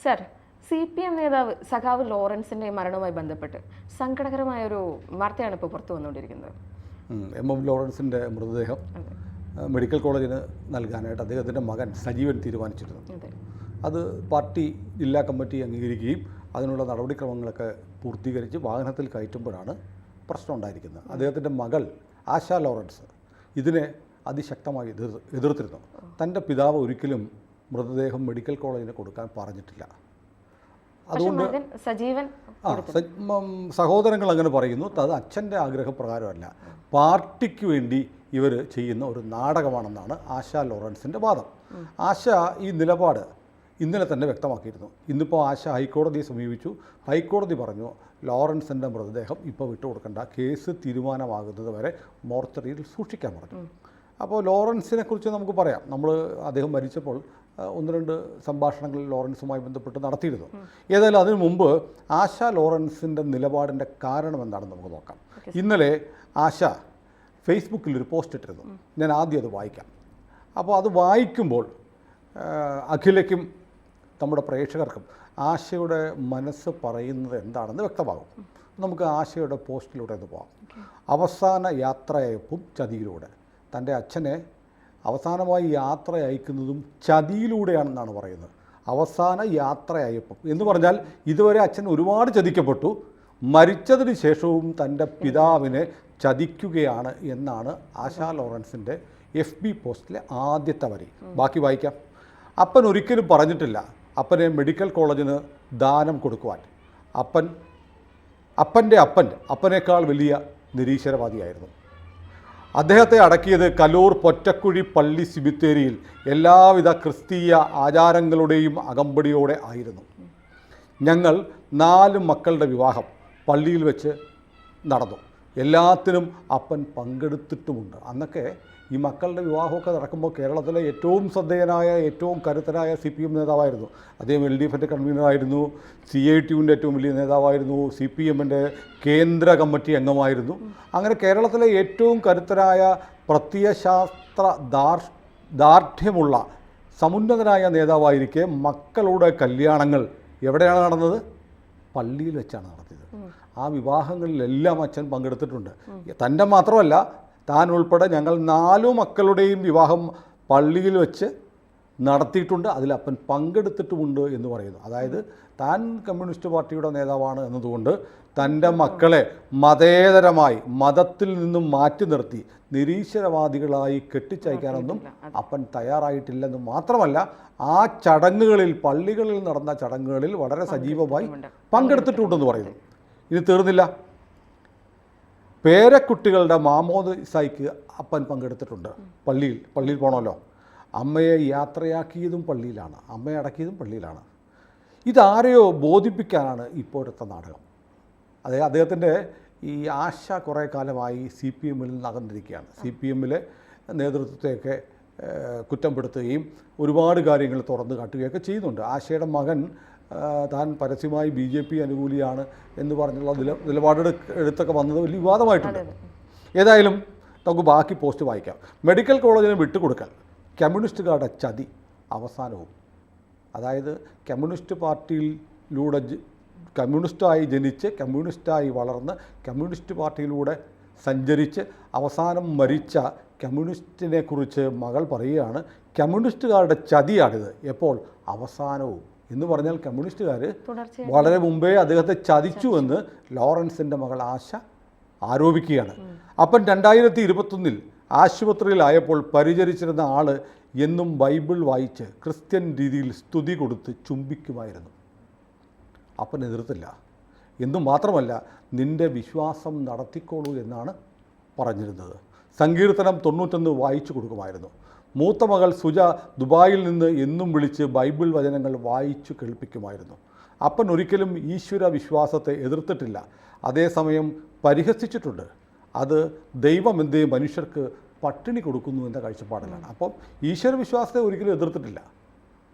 Sir, CPM നേതാവ് സഖാവ് ലോറൻസിന്റെ മരണവുമായി ബന്ധപ്പെട്ട് സങ്കടകരമായൊരു വാർത്തയാണ് ഇപ്പോൾ പുറത്തു വന്നുകൊണ്ടിരിക്കുന്നത്. MM ലോറൻസിൻ്റെ മൃതദേഹം മെഡിക്കൽ കോളേജിന് നൽകാനായിട്ട് അദ്ദേഹത്തിൻ്റെ മകൻ സജീവൻ തീരുമാനിച്ചിരുന്നു. അത് പാർട്ടി ജില്ലാ കമ്മിറ്റി അംഗീകരിക്കുകയും അതിനുള്ള നടപടിക്രമങ്ങളൊക്കെ പൂർത്തീകരിച്ച് വാഹനത്തിൽ കയറ്റുമ്പോഴാണ് പ്രശ്നം ഉണ്ടായിരിക്കുന്നത്. അദ്ദേഹത്തിൻ്റെ മകൾ ആശ ലോറൻസ് ഇതിനെ അതിശക്തമായി എതിർത്തിരുന്നു. തൻ്റെ പിതാവ് ഒരിക്കലും മൃതദേഹം മെഡിക്കൽ കോളേജിന് കൊടുക്കാൻ പറഞ്ഞിട്ടില്ല. അതുകൊണ്ട് സഹോദരങ്ങൾ അങ്ങനെ പറയുന്നു. അത് അച്ഛൻ്റെ ആഗ്രഹപ്രകാരമല്ല, പാർട്ടിക്ക് വേണ്ടി ഇവർ ചെയ്യുന്ന ഒരു നാടകമാണെന്നാണ് ആശ ലോറൻസിൻ്റെ വാദം. ആശ ഈ നിലപാട് ഇന്നലെ തന്നെ വ്യക്തമാക്കിയിരുന്നു. ഇന്നിപ്പോൾ ആശ ഹൈക്കോടതിയെ സമീപിച്ചു. ഹൈക്കോടതി പറഞ്ഞു ലോറൻസിൻ്റെ മൃതദേഹം ഇപ്പോൾ വിട്ടുകൊടുക്കേണ്ട, കേസ് തീരുമാനമാകുന്നത് വരെ മോർച്ചറിയിൽ സൂക്ഷിക്കാൻ പറഞ്ഞു. അപ്പോൾ ലോറൻസിനെ കുറിച്ച് നമുക്ക് പറയാം. അദ്ദേഹം മരിച്ചപ്പോൾ 1-2 സംഭാഷണങ്ങൾ ലോറൻസുമായി ബന്ധപ്പെട്ട് നടത്തിയിരുന്നു. ഏതായാലും അതിനു മുമ്പ് ആശ ലോറൻസിൻ്റെ നിലപാടിൻ്റെ കാരണം എന്താണെന്ന് നമുക്ക് നോക്കാം. ഇന്നലെ ആശ ഫേസ്ബുക്കിൽ ഒരു പോസ്റ്റ് ഇട്ടിരുന്നു. ഞാൻ ആദ്യം അത് വായിക്കാം. അപ്പോൾ അത് വായിക്കുമ്പോൾ അഖിലയ്ക്കും നമ്മുടെ പ്രേക്ഷകർക്കും ആശയുടെ മനസ്സ് പറയുന്നത് എന്താണെന്ന് വ്യക്തമാകും. നമുക്ക് ആശയുടെ പോസ്റ്റിലൂടെ ഒന്ന് പോകാം. അവസാന യാത്രയയപ്പും ചതിയിലൂടെ. തൻ്റെ അച്ഛനെ അവസാനമായി യാത്ര അയക്കുന്നതും ചതിയിലൂടെയാണെന്നാണ് പറയുന്നത്. അവസാന യാത്രയയപ്പം എന്ന് പറഞ്ഞാൽ ഇതുവരെ അച്ഛൻ ഒരുപാട് ചതിക്കപ്പെട്ടു, മരിച്ചതിന് ശേഷവും തൻ്റെ പിതാവിനെ ചതിക്കുകയാണ് എന്നാണ് ആശാ ലോറൻസിൻ്റെ FB പോസ്റ്റിലെ ആദ്യത്തെ വരി. ബാക്കി വായിക്കാം. അപ്പൻ ഒരിക്കലും പറഞ്ഞിട്ടില്ല അപ്പനെ മെഡിക്കൽ കോളേജിന് ദാനം കൊടുക്കുവാൻ. അപ്പനേക്കാൾ വലിയ നിരീശ്വരവാദിയായിരുന്നു. അദ്ദേഹത്തെ അടക്കിയത് കലൂർ പൊറ്റക്കുഴി പള്ളി സിമിത്തേരിയിൽ എല്ലാവിധ ക്രിസ്തീയ ആചാരങ്ങളുടെയും അകമ്പടിയോടെ ആയിരുന്നു. ഞങ്ങൾ 4 മക്കളുടെ വിവാഹം പള്ളിയിൽ വെച്ച് നടന്നു. എല്ലാത്തിനും അപ്പൻ പങ്കെടുത്തിട്ടുമുണ്ട്. അന്നൊക്കെ ഈ മക്കളുടെ വിവാഹമൊക്കെ നടക്കുമ്പോൾ കേരളത്തിലെ ഏറ്റവും ശ്രദ്ധേയനായ ഏറ്റവും കരുത്തനായ CPM നേതാവായിരുന്നു അദ്ദേഹം. LDFൻ്റെ കൺവീനറായിരുന്നു, CITUവിൻ്റെ ഏറ്റവും വലിയ നേതാവായിരുന്നു, CPMൻ്റെ കേന്ദ്ര കമ്മിറ്റി അംഗമായിരുന്നു. അങ്ങനെ കേരളത്തിലെ ഏറ്റവും കരുത്തരായ പ്രത്യയശാസ്ത്ര ദാർഢ്യമുള്ള സമുന്നതനായ നേതാവായിരിക്കെ മക്കളുടെ കല്യാണങ്ങൾ എവിടെയാണ് നടന്നത്? പള്ളിയിൽ വെച്ചാണ് നടത്തിയത്. ആ വിവാഹങ്ങളിലെല്ലാം അച്ഛൻ പങ്കെടുത്തിട്ടുണ്ട്. തൻ്റെ മാത്രമല്ല, താൻ ഉൾപ്പെടെ ഞങ്ങൾ 4 മക്കളുടെയും വിവാഹം പള്ളിയിൽ വെച്ച് നടത്തിയിട്ടുണ്ട്. അതിൽ അപ്പൻ പങ്കെടുത്തിട്ടുമുണ്ട് എന്ന് പറയുന്നു. അതായത് താൻ കമ്മ്യൂണിസ്റ്റ് പാർട്ടിയുടെ നേതാവാണ് എന്നതുകൊണ്ട് തൻ്റെ മക്കളെ മതേതരമായി മതത്തിൽ നിന്നും മാറ്റി നിർത്തി നിരീശ്വരവാദികളായി കെട്ടിച്ചയക്കാനൊന്നും അപ്പൻ തയ്യാറായിട്ടില്ലെന്ന് മാത്രമല്ല, ആ ചടങ്ങുകളിൽ പള്ളികളിൽ നടന്ന ചടങ്ങുകളിൽ വളരെ സജീവമായി പങ്കെടുത്തിട്ടുണ്ടെന്ന് പറയുന്നു. ഇത് തീർന്നില്ല. പേരക്കുട്ടികളുടെ മാമോദിസയ്ക്ക് അപ്പൻ പങ്കെടുത്തിട്ടുണ്ട്. പള്ളിയിൽ പോകണമല്ലോ. അമ്മയെ യാത്രയാക്കിയതും പള്ളിയിലാണ്, അമ്മയെ അടക്കിയതും പള്ളിയിലാണ്. ഇതാരെയോ ബോധിപ്പിക്കാനാണ് ഇപ്പോഴത്തെ നാടകം. അദ്ദേഹത്തിൻ്റെ ഈ ആശ കുറേ കാലമായി CPMൽ നകന്നിരിക്കുകയാണ്. CPMലെ നേതൃത്വത്തെയൊക്കെ കുറ്റപ്പെടുത്തുകയും ഒരുപാട് കാര്യങ്ങൾ തുറന്നു കാട്ടുകയൊക്കെ ചെയ്യുന്നുണ്ട്. ആശയുടെ മകൻ താൻ പരസ്യമായി BJP അനുകൂലിയാണ് എന്ന് പറഞ്ഞുള്ള നിലപാടെടുത്തൊക്കെ വന്നത് വലിയ വിവാദമായിട്ടുണ്ട്. ഏതായാലും നമുക്ക് ബാക്കി പോസ്റ്റ് വായിക്കാം. മെഡിക്കൽ കോളേജിന് വിട്ടുകൊടുക്കൽ, കമ്മ്യൂണിസ്റ്റുകാരുടെ ചതി അവസാനവും. അതായത് കമ്മ്യൂണിസ്റ്റ് പാർട്ടിയിലൂടെ കമ്മ്യൂണിസ്റ്റായി ജനിച്ച് കമ്മ്യൂണിസ്റ്റായി വളർന്ന് കമ്മ്യൂണിസ്റ്റ് പാർട്ടിയിലൂടെ സഞ്ചരിച്ച് അവസാനം മരിച്ച കമ്മ്യൂണിസ്റ്റിനെ കുറിച്ച് മകൾ പറയുകയാണ് കമ്മ്യൂണിസ്റ്റുകാരുടെ ചതിയാണിത്. എപ്പോൾ? അവസാനവും എന്ന് പറഞ്ഞാൽ കമ്മ്യൂണിസ്റ്റുകാർ വളരെ മുമ്പേ അദ്ദേഹത്തെ ചതിച്ചുവെന്ന് ലോറൻസിൻ്റെ മകൾ ആശ ആരോപിക്കുകയാണ്. അപ്പം 2021 ആശുപത്രിയിലായപ്പോൾ പരിചരിച്ചിരുന്ന ആൾ എന്നും ബൈബിൾ വായിച്ച് ക്രിസ്ത്യൻ രീതിയിൽ സ്തുതി കൊടുത്ത് ചുംബിക്കുമായിരുന്നു. അപ്പൻ എതിർത്തില്ല. എന്നു മാത്രമല്ല, നിൻ്റെ വിശ്വാസം നടത്തിക്കോളൂ എന്നാണ് പറഞ്ഞിരുന്നത്. സങ്കീർത്തനം 91 വായിച്ചു കൊടുക്കുമായിരുന്നു. മൂത്ത മകൾ സുജ ദുബായിൽ നിന്ന് എന്നും വിളിച്ച് ബൈബിൾ വചനങ്ങൾ വായിച്ചു കേൾപ്പിക്കുമായിരുന്നു. അപ്പൻ ഒരിക്കലും ഈശ്വര വിശ്വാസത്തെ എതിർത്തിട്ടില്ല, അതേസമയം പരിഹസിച്ചിട്ടുണ്ട്. അത് ദൈവമെന്തേ മനുഷ്യർക്ക് പട്ടിണി കൊടുക്കുന്നു എന്ന കാഴ്ചപ്പാടിലാണ്. അപ്പം ഈശ്വര വിശ്വാസത്തെ ഒരിക്കലും എതിർത്തിട്ടില്ല.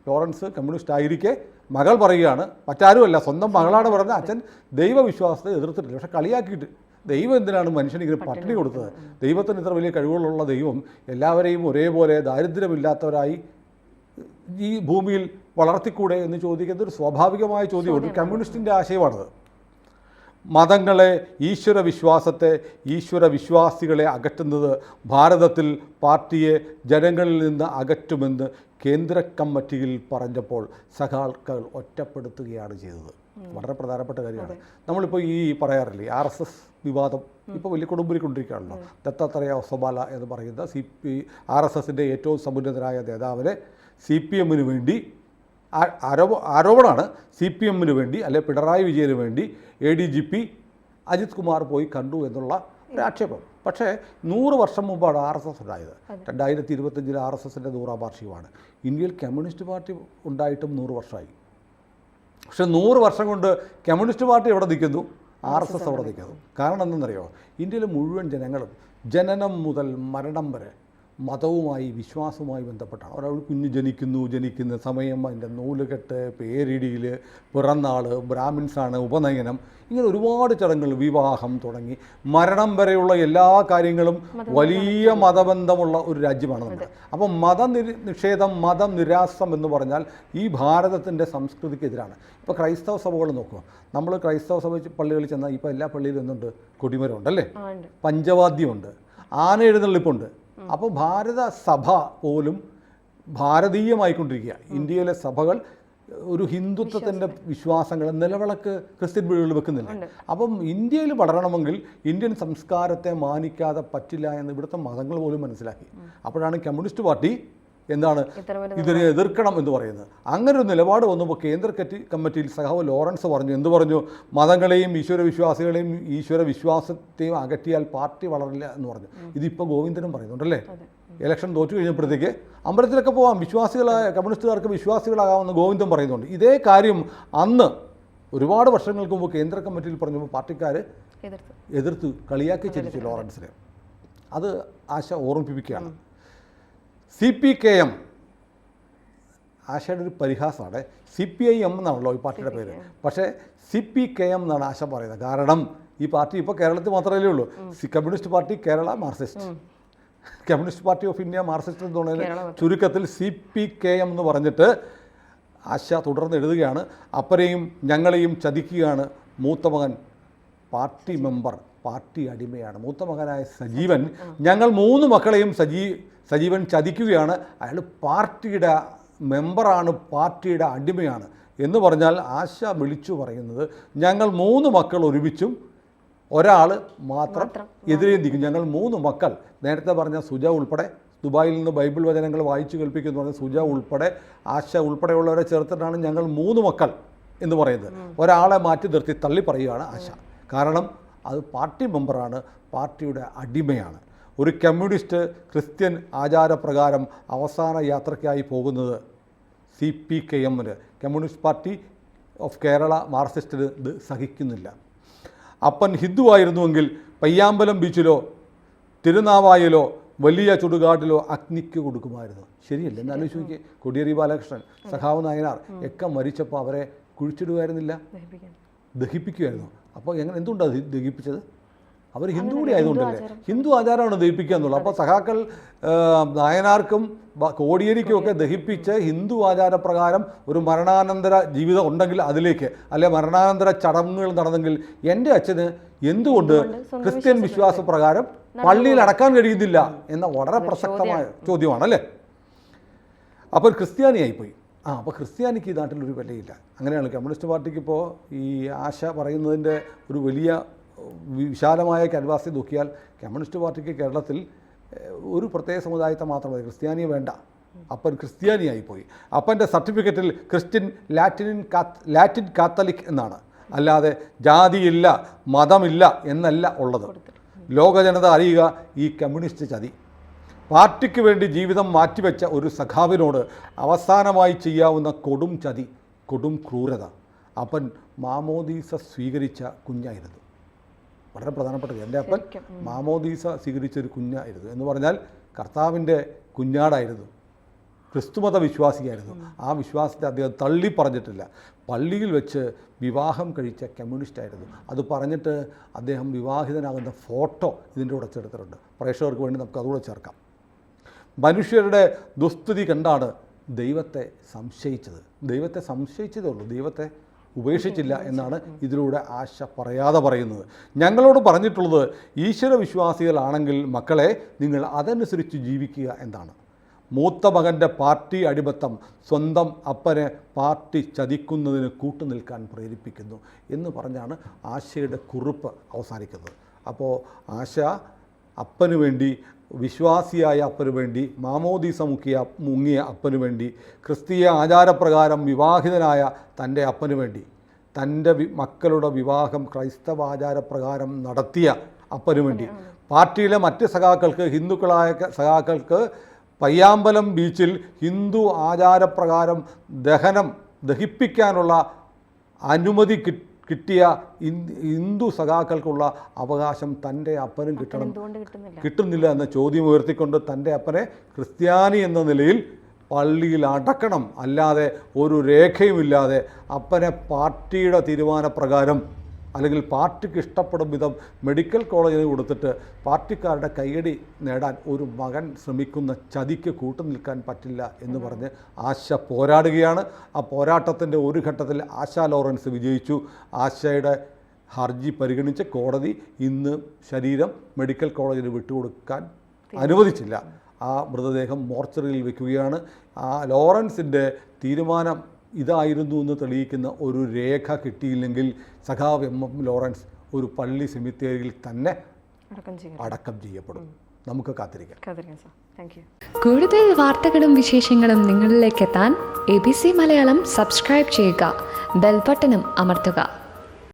ലോറൻസ് കമ്മ്യൂണിസ്റ്റ് ആയിരിക്കെ മകൾ പറയുകയാണ്, മറ്റാരുമല്ല സ്വന്തം മകളാണ് പറഞ്ഞത്, അച്ഛൻ ദൈവവിശ്വാസത്തെ എതിർത്തിട്ടില്ല. പക്ഷെ കളിയാക്കിയിട്ട് ദൈവം എന്തിനാണ് മനുഷ്യനിങ്ങനെ പട്ടിണി കൊടുത്തത്? ദൈവത്തിന് ഇത്ര വലിയ കഴിവുകളുള്ള ദൈവം എല്ലാവരെയും ഒരേപോലെ ദാരിദ്ര്യമില്ലാത്തവരായി ഈ ഭൂമിയിൽ വളർത്തിക്കൂടെ എന്ന് ചോദിക്കുന്നത് ഒരു സ്വാഭാവികമായ ചോദ്യം, ഒരു കമ്മ്യൂണിസ്റ്റിൻ്റെ ആശയമാണത്. മതങ്ങളെ, ഈശ്വരവിശ്വാസത്തെ, ഈശ്വരവിശ്വാസികളെ അകറ്റുന്നത് ഭാരതത്തിൽ പാർട്ടിയെ ജനങ്ങളിൽ നിന്ന് അകറ്റുമെന്ന് കേന്ദ്ര കമ്മിറ്റിയിൽ പറഞ്ഞപ്പോൾ സഖാക്കൾ ഒറ്റപ്പെടുത്തുകയാണ് ചെയ്തത്. വളരെ പ്രധാനപ്പെട്ട കാര്യമാണ്. നമ്മളിപ്പോൾ ഈ പറയാറില്ലേ RSS വിവാദം ഇപ്പോൾ വലിയ കൊടുമ്പിരിക്കൊണ്ടിരിക്കുകയാണല്ലോ. ദത്താത്രേയ ഒസബാല എന്ന് പറയുന്ന RSSൻ്റെ ഏറ്റവും സമുന്നതനായ നേതാവിനെ CPM വേണ്ടി ആരോപണമാണ്, CPM വേണ്ടി അല്ലെ പിണറായി വിജയന് വേണ്ടി ADGP അജിത് കുമാർ പോയി കണ്ടു എന്നുള്ള ഒരു ആക്ഷേപം. പക്ഷേ 100 വർഷം മുമ്പാണ് RSS ഉണ്ടായത്. 2025 RSSൻ്റെ 100ാം വാർഷികമാണ്. ഇന്ത്യയിൽ കമ്മ്യൂണിസ്റ്റ് പാർട്ടി ഉണ്ടായിട്ടും 100 വർഷമായി. പക്ഷേ 100 വർഷം കൊണ്ട് കമ്മ്യൂണിസ്റ്റ് പാർട്ടി എവിടെ നിൽക്കുന്നു, RSS അവിടെ നിൽക്കുന്നു. കാരണം എന്തെന്നറിയോ, ഇന്ത്യയിലെ മുഴുവൻ ജനങ്ങളും ജനനം മുതൽ മരണം വരെ മതവുമായി വിശ്വാസവുമായി ബന്ധപ്പെട്ടാണ്. ഒരാൾ കുഞ്ഞ് ജനിക്കുന്ന സമയം, അതിൻ്റെ നൂലുകെട്ട്, പേരിടിയിൽ, പിറന്നാൾ, ബ്രാഹ്മിൻസാണ്, ഉപനയനം, ഇങ്ങനെ ഒരുപാട് ചടങ്ങുകൾ, വിവാഹം തുടങ്ങി മരണം വരെയുള്ള എല്ലാ കാര്യങ്ങളും വലിയ മതബന്ധമുള്ള ഒരു രാജ്യമാണ് നമ്മുടെ. അപ്പം നിഷേധം, മതം നിരാസം എന്ന് പറഞ്ഞാൽ ഈ ഭാരതത്തിൻ്റെ സംസ്കൃതിക്കെതിരാണ്. ഇപ്പോൾ ക്രൈസ്തവ സഭകൾ നോക്കുക, നമ്മൾ ക്രൈസ്തവ സഭ പള്ളികളിൽ ചെന്നാൽ ഇപ്പോൾ എല്ലാ പള്ളിയിലും എന്തുണ്ട്, കൊടിമരമുണ്ടല്ലേ, പഞ്ചവാദ്യമുണ്ട്, ആന എഴുന്നള്ളിപ്പുണ്ട്. അപ്പോൾ ഭാരത സഭ പോലും ഭാരതീയമായിക്കൊണ്ടിരിക്കുക. ഇന്ത്യയിലെ സഭകൾ ഒരു ഹിന്ദുത്വത്തിൻ്റെ വിശ്വാസങ്ങൾ, നിലവിളക്ക് ക്രിസ്ത്യൻ വീടുകളിൽ വെക്കുന്നില്ല. അപ്പം ഇന്ത്യയിൽ വളരണമെങ്കിൽ ഇന്ത്യൻ സംസ്കാരത്തെ മാനിക്കാതെ പറ്റില്ല എന്ന് ഇവിടുത്തെ മതങ്ങൾ പോലും മനസ്സിലാക്കി. അപ്പോഴാണ് കമ്മ്യൂണിസ്റ്റ് പാർട്ടി എന്താണ് ഇതിനെ എതിർക്കണം എന്ന് പറയുന്നത്. അങ്ങനെ ഒരു നിലപാട് വന്നപ്പോൾ കേന്ദ്ര കമ്മിറ്റിയിൽ സഖാവ് ലോറൻസ് പറഞ്ഞു, എന്ത് പറഞ്ഞു, മതങ്ങളെയും ഈശ്വരവിശ്വാസികളെയും ഈശ്വരവിശ്വാസത്തെയും അകറ്റിയാൽ പാർട്ടി വളരില്ല എന്ന് പറഞ്ഞു. ഇതിപ്പോൾ ഗോവിന്ദനും പറയുന്നുണ്ടല്ലേ. ഇലക്ഷൻ തോറ്റു കഴിഞ്ഞപ്പോഴത്തേക്ക് അമ്പലത്തിലൊക്കെ പോകാം, വിശ്വാസികളായ കമ്മ്യൂണിസ്റ്റുകാർക്ക് വിശ്വാസികളാകാമെന്ന് ഗോവിന്ദൻ പറയുന്നുണ്ട്. ഇതേ കാര്യം അന്ന് ഒരുപാട് വർഷങ്ങൾക്ക് മുമ്പ് കേന്ദ്ര കമ്മിറ്റിയിൽ പറഞ്ഞപ്പോൾ പാർട്ടിക്കാർ എതിർത്ത് കളിയാക്കി ചിരിച്ചു ലോറൻസിനെ. അത് ആശ ഓർമ്മിപ്പിക്കുകയാണ്. CPKM ആശയുടെ ഒരു പരിഹാസമാണ്. CPIM എന്നാണല്ലോ ഈ പാർട്ടിയുടെ പേര്, പക്ഷേ CPKM എന്നാണ് ആശ പറയുന്നത്. കാരണം ഈ പാർട്ടി ഇപ്പോൾ കേരളത്തിൽ മാത്രമല്ലേ ഉള്ളൂ. Communist party Kerala Marxist, communist party of India Marxist എന്ന് പറയുന്നത് ചുരുക്കത്തിൽ CPKM എന്ന് പറഞ്ഞിട്ട് ആശ തുടർന്ന് എഴുതുകയാണ്. അപ്പനെയും ഞങ്ങളെയും ചതിക്കുകയാണ് മൂത്ത മകൻ, പാർട്ടി മെമ്പർ, പാർട്ടി അടിമയാണ്. മൂത്ത മകനായ സജീവൻ, ഞങ്ങൾ 3 മക്കളെയും സജീവൻ ചതിക്കുകയാണ്. അയാൾ പാർട്ടിയുടെ മെമ്പറാണ്, പാർട്ടിയുടെ അടിമയാണ് എന്ന് പറഞ്ഞാൽ ആശ വിളിച്ചു പറയുന്നത് ഞങ്ങൾ 3 മക്കൾ ഒരുമിച്ചും ഒരാൾ മാത്രം എതിരെ നിൽക്കും. ഞങ്ങൾ 3 മക്കൾ, നേരത്തെ പറഞ്ഞ സുജ ഉൾപ്പെടെ, ദുബായിൽ നിന്ന് ബൈബിൾ വചനങ്ങൾ വായിച്ചു കേൾപ്പിക്കുന്നു പറഞ്ഞ സുജ ഉൾപ്പെടെ, ആശ ഉൾപ്പെടെയുള്ളവരെ ചേർത്തിട്ടാണ് ഞങ്ങൾ 3 മക്കൾ എന്ന് പറയുന്നത്. ഒരാളെ മാറ്റി നിർത്തി തള്ളി പറയുകയാണ് ആശ. കാരണം അത് പാർട്ടി മെമ്പറാണ്, പാർട്ടിയുടെ അടിമയാണ്. ഒരു കമ്മ്യൂണിസ്റ്റ് ക്രിസ്ത്യൻ ആചാരപ്രകാരം അവസാന യാത്രയ്ക്കായി പോകുന്നത് CPKM, communist party of Kerala മാർക്സിസ്റ്റിന് ഇത് സഹിക്കുന്നില്ല. അപ്പൻ ഹിന്ദു ആയിരുന്നുവെങ്കിൽ പയ്യാമ്പലം ബീച്ചിലോ തിരുനാവായിലോ വലിയ ചുടുകാട്ടിലോ അഗ്നിക്ക് കൊടുക്കുമായിരുന്നു. ശരിയല്ല, എന്നാലോചിച്ച് നോക്കിയേ. കോടിയേരി ബാലകൃഷ്ണൻ, സഖാവ് നായനാർ ഒക്കെ മരിച്ചപ്പോൾ അവരെ കുഴിച്ചിടുമായിരുന്നില്ല, ദഹിപ്പിക്കുമായിരുന്നു. അപ്പോൾ എന്തുകൊണ്ടാണ് ദഹിപ്പിച്ചത്? അവർ ഹിന്ദു കൂടി ആയതുകൊണ്ടല്ലേ. ഹിന്ദു ആചാരമാണ് ദഹിപ്പിക്കുക എന്നുള്ളത്. അപ്പോൾ സഖാക്കൾ നായനാർക്കും കോടിയേരിക്കും ഒക്കെ ദഹിപ്പിച്ച് ഹിന്ദു ആചാരപ്രകാരം ഒരു മരണാനന്തര ജീവിതം ഉണ്ടെങ്കിൽ അതിലേക്ക്, അല്ലെ മരണാനന്തര ചടങ്ങുകൾ നടന്നെങ്കിൽ എൻ്റെ അച്ഛന് എന്തുകൊണ്ട് ക്രിസ്ത്യൻ വിശ്വാസപ്രകാരം പള്ളിയിൽ അടക്കാൻ കഴിയുന്നില്ല എന്ന വളരെ പ്രസക്തമായ ചോദ്യമാണ് അല്ലേ. അപ്പോൾ ക്രിസ്ത്യാനിയായിപ്പോയി. അപ്പോൾ ക്രിസ്ത്യാനിക്ക് ഈ നാട്ടിലൊരു വിലയില്ല. അങ്ങനെയാണ് കമ്മ്യൂണിസ്റ്റ് പാർട്ടിക്ക് ഇപ്പോൾ ഈ ആശ പറയുന്നതിൻ്റെ ഒരു വലിയ വിശാലമായ ക്യാൻവാസിൽ നോക്കിയാൽ കമ്മ്യൂണിസ്റ്റ് പാർട്ടിക്ക് കേരളത്തിൽ ഒരു പ്രത്യേക സമുദായത്തെ മാത്രം മതി, ക്രിസ്ത്യാനിയെ വേണ്ട. അപ്പൻ ക്രിസ്ത്യാനിയായിപ്പോയി. അപ്പൻ്റെ സർട്ടിഫിക്കറ്റിൽ ക്രിസ്ത്യൻ ലാറ്റിൻ കാത്തലിക് എന്നാണ്, അല്ലാതെ ജാതിയില്ല മതമില്ല എന്നല്ല ഉള്ളത്. ലോക ജനത അറിയുക ഈ കമ്മ്യൂണിസ്റ്റ് ചതി. പാർട്ടിക്ക് വേണ്ടി ജീവിതം മാറ്റിവെച്ച ഒരു സഖാവിനോട് അവസാനമായി ചെയ്യാവുന്ന കൊടും ചതി, കൊടും ക്രൂരത. അപ്പൻ മാമോദീസ സ്വീകരിച്ച കുഞ്ഞായിരുന്നു. വളരെ പ്രധാനപ്പെട്ട എൻ്റെ അപ്പൻ മാമോദീസ സ്വീകരിച്ചൊരു കുഞ്ഞായിരുന്നു എന്ന് പറഞ്ഞാൽ കർത്താവിൻ്റെ കുഞ്ഞാടായിരുന്നു, ക്രിസ്തുമത വിശ്വാസിയായിരുന്നു. ആ വിശ്വാസത്തെ അദ്ദേഹം തള്ളി പറഞ്ഞിട്ടില്ല. പള്ളിയിൽ വെച്ച് വിവാഹം കഴിച്ച കമ്മ്യൂണിസ്റ്റായിരുന്നു. അത് പറഞ്ഞിട്ട് അദ്ദേഹം വിവാഹിതനാകുന്ന ഫോട്ടോ ഇതിൻ്റെ കൂടെ ചേർത്തിട്ടുണ്ട്. പ്രേക്ഷകർക്ക് വേണ്ടി നമുക്ക് അതുകൂടെ ചേർക്കാം. മനുഷ്യരുടെ ദുസ്ഥിതി കണ്ടാണ് ദൈവത്തെ സംശയിച്ചതേ ഉള്ളൂ, ദൈവത്തെ ഉപേക്ഷിച്ചില്ല എന്നാണ് ഇതിലൂടെ ആശ പറയാതെ പറയുന്നത്. ഞങ്ങളോട് പറഞ്ഞിട്ടുള്ളത്, ഈശ്വര വിശ്വാസികളാണെങ്കിൽ മക്കളെ നിങ്ങൾ അതനുസരിച്ച് ജീവിക്കുക എന്നാണ്. മൂത്ത മകൻ്റെ പാർട്ടി അടിമത്തം സ്വന്തം അപ്പനെ പാർട്ടി ചതിക്കുന്നതിന് കൂട്ടുനിൽക്കാൻ പ്രേരിപ്പിക്കുന്നു എന്ന് പറഞ്ഞാണ് ആശയുടെ കുറിപ്പ് അവസാനിക്കുന്നത്. അപ്പോൾ ആശ അപ്പന് വേണ്ടി, വിശ്വാസിയായ അപ്പന് വേണ്ടി, മാമോദീസ മുങ്ങിയ അപ്പന് വേണ്ടി, ക്രിസ്തീയ ആചാരപ്രകാരം വിവാഹിതനായ തൻ്റെ അപ്പന് വേണ്ടി, തൻ്റെ മക്കളുടെ വിവാഹം ക്രൈസ്തവ ആചാരപ്രകാരം നടത്തിയ അപ്പന് വേണ്ടി, പാർട്ടിയിലെ മറ്റ് സഖാക്കൾക്ക്, ഹിന്ദുക്കളായ സഖാക്കൾക്ക് പയ്യാമ്പലം ബീച്ചിൽ ഹിന്ദു ആചാരപ്രകാരം ദഹിപ്പിക്കാനുള്ള അനുമതി കിട്ടിയ ഹിന്ദു സഖാക്കൾക്കുള്ള അവകാശം തൻ്റെ അപ്പനും കിട്ടുന്നില്ല എന്ന ചോദ്യം ഉയർത്തിക്കൊണ്ട് തൻ്റെ അപ്പനെ ക്രിസ്ത്യാനി എന്ന നിലയിൽ പള്ളിയിൽ അടക്കണം, അല്ലാതെ ഒരു രേഖയുമില്ലാതെ അപ്പനെ പാർട്ടിയുടെ തീരുമാനപ്രകാരം അല്ലെങ്കിൽ പാർട്ടിക്ക് ഇഷ്ടപ്പെടും വിധം മെഡിക്കൽ കോളേജിന് കൊടുത്തിട്ട് പാർട്ടിക്കാരുടെ കയ്യടി നേടാൻ ഒരു മകൻ ശ്രമിക്കുന്ന ചതിക്ക് കൂട്ടുനിൽക്കാൻ പറ്റില്ല എന്ന് പറഞ്ഞ് ആശ പോരാടുകയാണ്. ആ പോരാട്ടത്തിൻ്റെ ഒരു ഘട്ടത്തിൽ ആശ ലോറൻസ് വിജയിച്ചു. ആശയുടെ ഹർജി പരിഗണിച്ച് കോടതി ഇന്ന് ശരീരം മെഡിക്കൽ കോളേജിന് വിട്ടുകൊടുക്കാൻ അനുവദിച്ചില്ല. ആ മൃതദേഹം മോർച്ചറിയിൽ വയ്ക്കുകയാണ്. ആ ലോറൻസിൻ്റെ തീരുമാനം ഇതായിരുന്നു എന്ന് തെളിയിക്കുന്ന ഒരു രേഖ കിട്ടിയില്ലെങ്കിൽ സഖാവ് എം ലോറൻസ് ഒരു പള്ളി സെമിത്തേരിയിൽ തന്നെ അടക്കം ചെയ്യപ്പെടും. നമുക്ക് കാത്തിരിക്കാം. കൂടുതൽ വാർത്തകളും വിശേഷങ്ങളും നിങ്ങളിലേക്ക് എത്താൻ ABC മലയാളം സബ്സ്ക്രൈബ് ചെയ്യുക, ബെൽ ബട്ടണും അമർത്തുക.